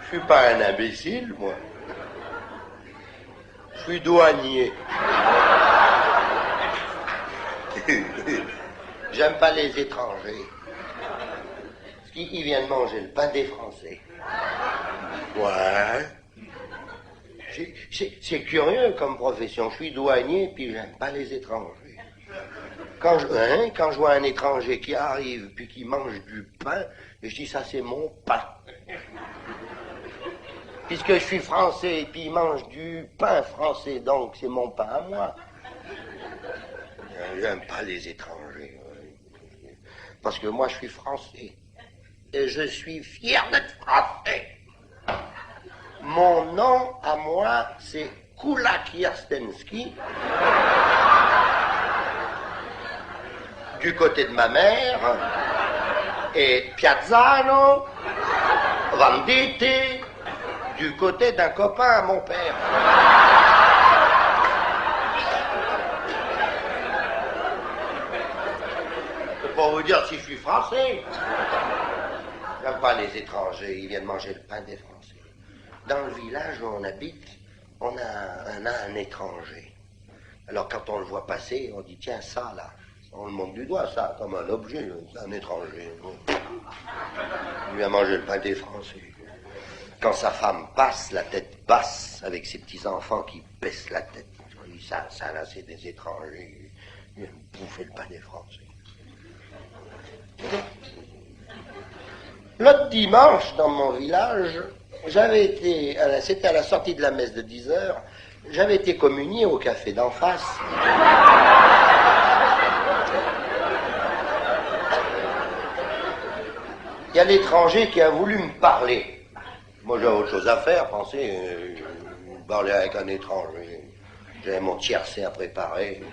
Je suis pas un imbécile, moi. Je suis douanier. J'aime pas les étrangers. Parce qu'ils viennent manger le pain des Français. Ouais. C'est curieux comme profession. Je suis douanier, puis j'aime pas les étrangers. Quand je vois un étranger qui arrive, puis qui mange du pain, je dis, ça c'est mon pain. Puisque je suis français, puis il mange du pain français, donc c'est mon pain à moi. J'aime pas les étrangers. Parce que moi, je suis français. Et je suis fier d'être français. Mon nom à moi, c'est Kulak Yarstensky. Du côté de ma mère. Et Piazzano, Venditti, du côté d'un copain à mon père. C'est pour vous dire si je suis français. J'aime pas les étrangers, ils viennent manger le pain des Français. Dans le village où on habite, on a un étranger. Alors quand on le voit passer, on dit tiens ça là, on le montre du doigt ça, comme un objet, c'est un étranger. Il vient manger le pain des Français. Quand sa femme passe, la tête basse, avec ses petits-enfants qui baissent la tête. Ça là, c'est des étrangers. Ils viennent bouffer le pain des Français. L'autre dimanche, dans mon village, j'avais été, c'était à la sortie de la messe de 10h, j'avais été communié au café d'en face. Il y a l'étranger qui a voulu me parler. Moi, j'avais autre chose à faire, penser, parler avec un étranger. J'avais mon tiercé à préparer.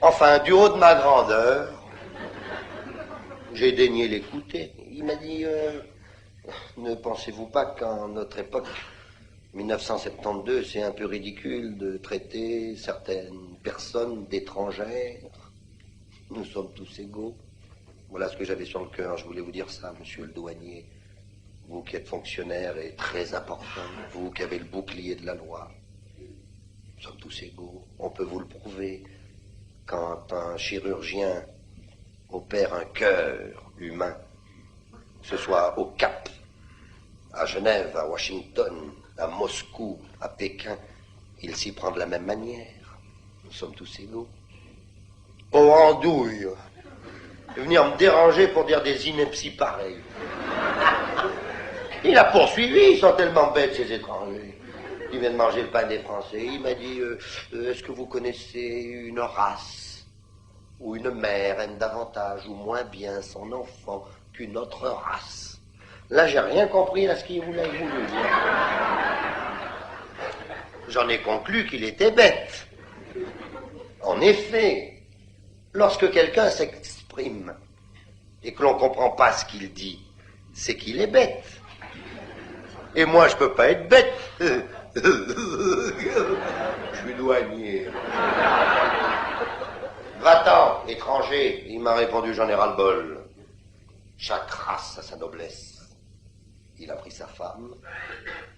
Enfin, du haut de ma grandeur, j'ai daigné l'écouter. Il m'a dit, ne pensez-vous pas qu'en notre époque, 1972, c'est un peu ridicule de traiter certaines personnes d'étrangères? Nous sommes tous égaux. Voilà ce que j'avais sur le cœur. Je voulais vous dire ça, monsieur le douanier. Vous qui êtes fonctionnaire et très important, vous qui avez le bouclier de la loi. Nous sommes tous égaux. On peut vous le prouver. Quand un chirurgien opère un cœur humain, que ce soit au Cap, à Genève, à Washington, à Moscou, à Pékin, il s'y prend de la même manière. Nous sommes tous égaux. Oh, andouille, de venir me déranger pour dire des inepties pareilles. Il a poursuivi, ils sont tellement bêtes ces étrangers. Ils viennent manger le pain des Français. Il m'a dit, est-ce que vous connaissez une race où une mère aime davantage ou moins bien son enfant qu'une autre race? Là, j'ai rien compris à ce qu'il voulait dire. J'en ai conclu qu'il était bête. En effet, lorsque quelqu'un s'exprime et que l'on ne comprend pas ce qu'il dit, c'est qu'il est bête. Et moi, je peux pas être bête. Je suis douanier. Va-t'en, étranger. Il m'a répondu, j'en ai ras-le-bol. Chaque race a sa noblesse. Il a pris sa femme,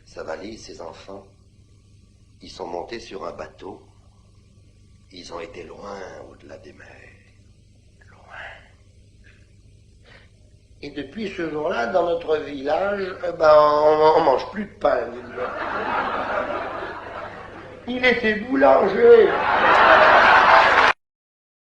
sa valise, ses enfants. Ils sont montés sur un bateau. Ils ont été loin au-delà des mers. Et depuis ce jour-là, dans notre village, on mange plus de pain. Il était boulanger.